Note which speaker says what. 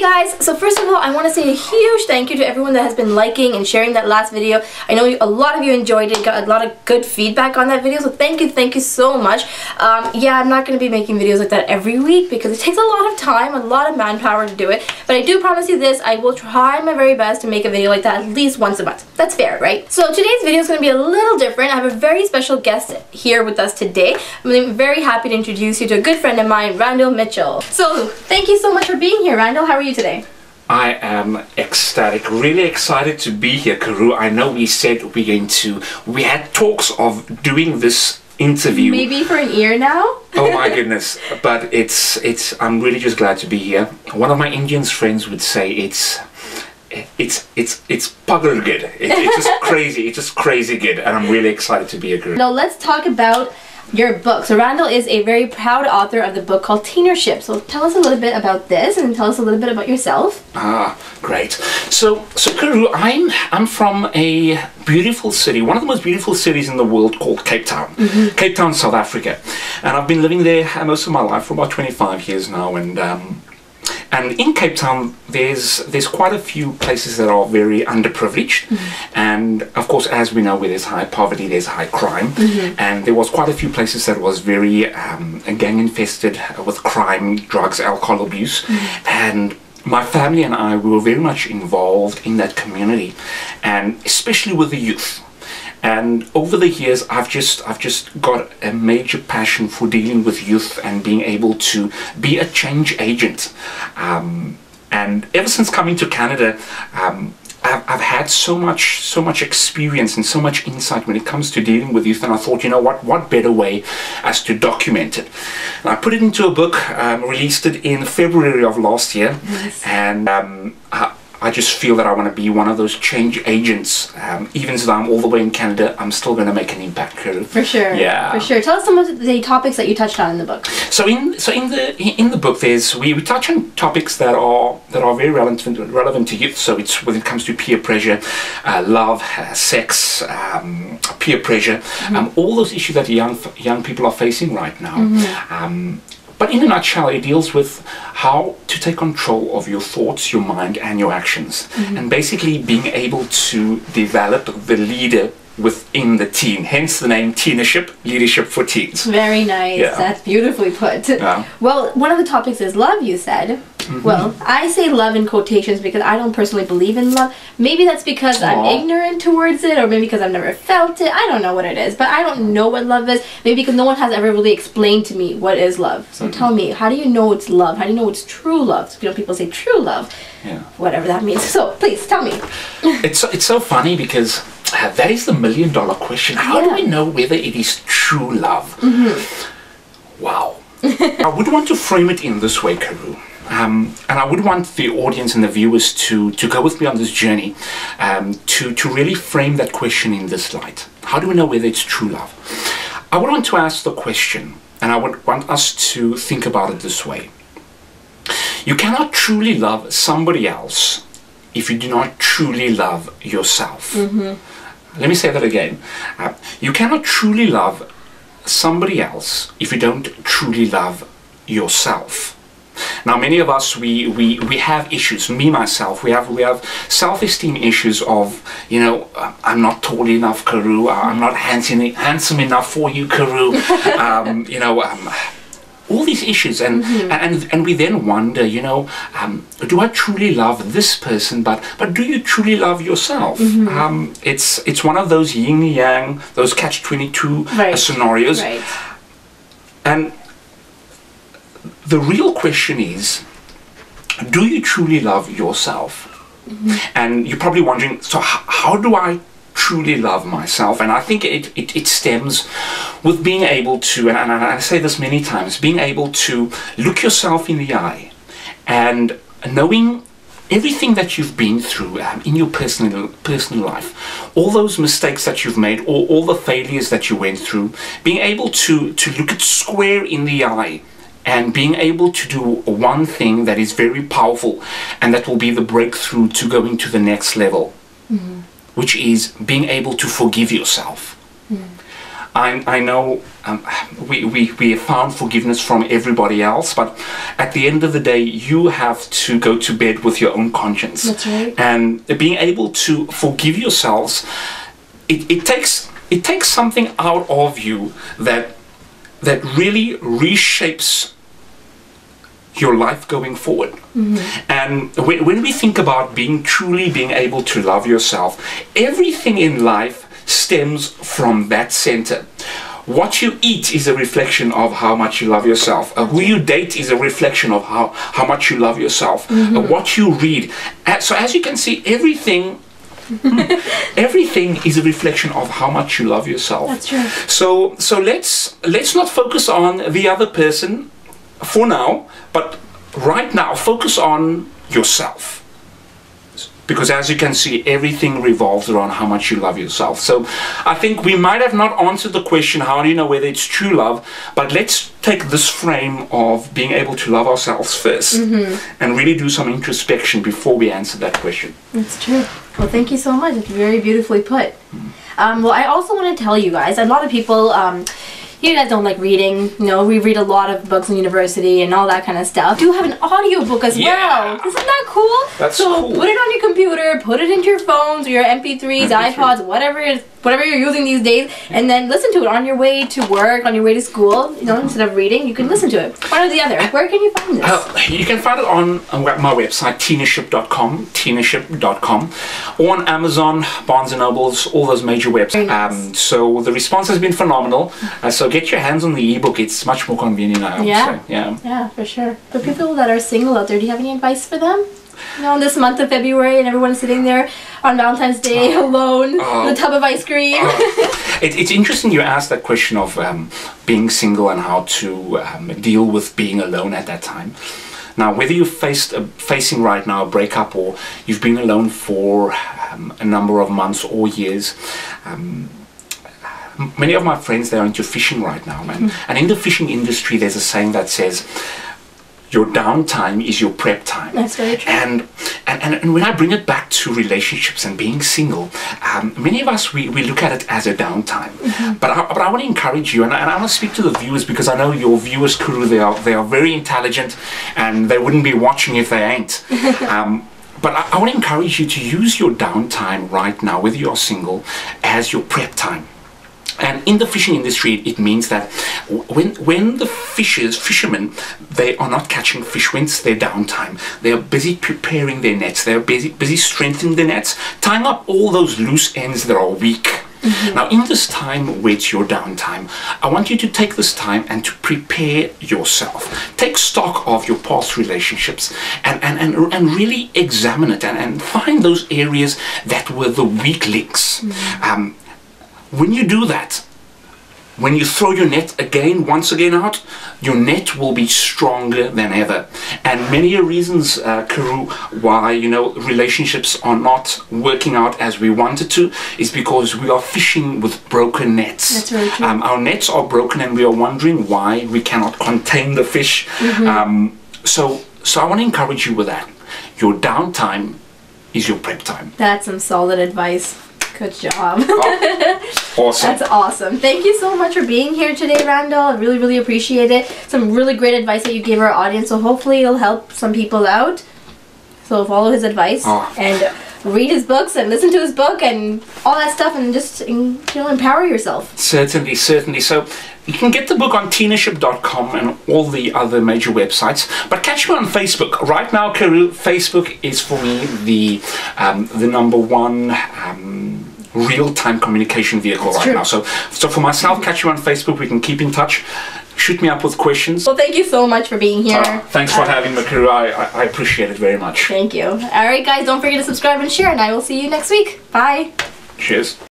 Speaker 1: Hey guys, so first of all I want to say a huge thank you to everyone that has been liking and sharing that last video. I know a lot of you enjoyed it, got a lot of good feedback on that video, so thank you so much. Yeah, I'm not going to be making videos like that every week because it takes a lot of time, a lot of manpower to do it, but I do promise you this, I will try my very best to make a video like that at least once a month. That's fair, right? So today's video is going to be a little different. I have a very special guest here with us today. I'm very happy to introduce you to a good friend of mine, Randall Mitchell. So thank you so much for being here, Randall. How are you today?
Speaker 2: I am ecstatic, really excited to be here, Karu. I know we said we had talks of doing this interview.
Speaker 1: Maybe for an year now?
Speaker 2: Oh my goodness, but I'm really just glad to be here. One of my Indian friends would say it's puggle good. It's just crazy good, and I'm really excited to be here, Karu.
Speaker 1: Now let's talk about your book. So Randall is a very proud author of the book called Teenership. So tell us a little bit about this and tell us a little bit about yourself.
Speaker 2: Ah, great. So Karu, I'm from a beautiful city, one of the most beautiful cities in the world called Cape Town. Cape Town, South Africa. And I've been living there most of my life for about 25 years now, and in Cape Town, there's quite a few places that are very underprivileged, and of course, as we know, where there's high poverty, there's high crime, and there was quite a few places that was very gang infested with crime, drugs, alcohol abuse, and my family and I, we were very much involved in that community, and especially with the youth. And over the years, I've just got a major passion for dealing with youth and being able to be a change agent. And ever since coming to Canada, I've had so much experience and so much insight when it comes to dealing with youth, and I thought, you know what better way as to document it. And I put it into a book, released it in February of last year, and I just feel that I want to be one of those change agents. Even though I'm all the way in Canada, I'm still going to make an impact, Karu. For sure. Yeah. For sure. Tell us some of the topics that you touched on in the book. So in the book, we touch on topics that are very relevant to youth. So it's when it comes to peer pressure, love, sex, peer pressure, all those issues that young people are facing right now. But in a nutshell, it deals with how to take control of your thoughts, your mind, and your actions. And basically being able to develop the leader within the teen. Hence the name Teenership, Leadership for Teens. Very nice. Yeah. That's beautifully put. Yeah. Well, one of the topics is love, you said. Well, I say love in quotations because I don't personally believe in love. Maybe that's because I'm ignorant towards it, or maybe because I've never felt it. I don't know what it is, but I don't know what love is. Maybe because no one has ever really explained to me what is love. So tell me, how do you know it's love? How do you know it's true love? You know, people say true love, whatever that means. So please tell me. It's so funny because that is the million-dollar question. How do I know whether it is true love? Wow. I would want to frame it in this way, Karu. And I would want the audience and the viewers to go with me on this journey, to really frame that question in this light. How do we know whether it's true love? I would want to ask the question, and I would want us to think about it this way. You cannot truly love somebody else if you do not truly love yourself. Let me say that again. You cannot truly love somebody else if you don't truly love yourself. Now, many of us, we have issues. Me, myself, we have self-esteem issues of, you know, I'm not tall enough, Karu. I'm not handsome enough for you, Karu. You know, all these issues, and we then wonder, you know, do I truly love this person? But do you truly love yourself? It's one of those yin yang, those catch-22 scenarios, and the real question is, do you truly love yourself? And you're probably wondering, so how do I truly love myself? And I think it stems with being able to, and I say this many times, being able to look yourself in the eye and knowing everything that you've been through in your personal life, all those mistakes that you've made, all the failures that you went through, being able to look it square in the eye and being able to do one thing that is very powerful, and that will be the breakthrough to going to the next level, which is being able to forgive yourself. I know we have found forgiveness from everybody else, but at the end of the day, you have to go to bed with your own conscience.
Speaker 1: That's right.
Speaker 2: And being able to forgive yourselves, it takes something out of you that really reshapes your life going forward. And when we think about truly being able to love yourself, everything in life stems from that center. What you eat is a reflection of how much you love yourself. Who you date is a reflection of how much you love yourself. What you read. So as you can see, everything is a reflection of how much you love yourself.
Speaker 1: That's true.
Speaker 2: So let's not focus on the other person for now, but right now focus on yourself. Because as you can see, everything revolves around how much you love yourself. So I think we might have not answered the question, how do you know whether it's true love? But let's take this frame of being able to love ourselves first and really do some introspection before we answer that question.
Speaker 1: That's true. Well, thank you so much. It's very beautifully put. Well, I also want to tell you guys, a lot of people, you guys don't like reading, you know, we read a lot of books in university and all that kind of stuff. We do have an audiobook as well. Isn't that cool?
Speaker 2: That's
Speaker 1: so
Speaker 2: cool.
Speaker 1: Put it on your computer, put it into your phones or your MP3s, iPods, whatever you're using these days, and then listen to it on your way to work, on your way to school. You know, instead of reading, you can listen to it. One or the other. Where can you find this?
Speaker 2: You can find it on my website, Teenership.com, or on Amazon, Barnes & Nobles, all those major websites.
Speaker 1: Nice.
Speaker 2: So the response has been phenomenal. So get your hands on the ebook. It's much more convenient now.
Speaker 1: Yeah, for sure. For people that are single out there, do you have any advice for them? You know, in this month of February, and everyone's sitting there on Valentine's Day alone with a tub of ice cream.
Speaker 2: It's interesting you asked that question of being single and how to deal with being alone at that time. Now, whether you're facing right now a breakup or you've been alone for a number of months or years, many of my friends, they're into fishing right now, man. And in the fishing industry, there's a saying that says, your downtime is your prep time.
Speaker 1: That's very true.
Speaker 2: And when I bring it back to relationships and being single, many of us, we look at it as a downtime. But I want to encourage you, and I want to speak to the viewers, because I know your viewers, Kuru, they are very intelligent, and they wouldn't be watching if they ain't. But I want to encourage you to use your downtime right now, whether you're single, as your prep time. And in the fishing industry, it means that when the fishermen, they are not catching fish, when it's their downtime, they are busy preparing their nets, they are busy strengthening their nets, tying up all those loose ends that are weak. Now, in this time where it's your downtime, I want you to take this time and to prepare yourself. Take stock of your past relationships and really examine it and find those areas that were the weak links. When you do that, when you throw your net once again out, your net will be stronger than ever. And many reasons, Kuru, why, you know, relationships are not working out as we wanted to, is because we are fishing with broken nets.
Speaker 1: That's very true.
Speaker 2: Our nets are broken and we are wondering why we cannot contain the fish. So I want to encourage you with that. Your downtime is your prep time.
Speaker 1: That's some solid advice. Good job.
Speaker 2: Awesome.
Speaker 1: That's awesome. Thank you so much for being here today, Randall. I really, really appreciate it. Some really great advice that you gave our audience, so hopefully it'll help some people out. So follow his advice and read his books and listen to his book and all that stuff, and just, you know, empower yourself.
Speaker 2: Certainly. So you can get the book on Teenership.com and all the other major websites. But catch me on Facebook. Right now, Kuru, Facebook is for me the number one real-time communication vehicle right now. So for myself, catch you on Facebook. We can keep in touch. Shoot me up with questions.
Speaker 1: Well, thank you so much for being here.
Speaker 2: Thanks for having me, Kuru. I appreciate it very much.
Speaker 1: Thank you. All right, guys, don't forget to subscribe and share, and I will see you next week. Bye.
Speaker 2: Cheers.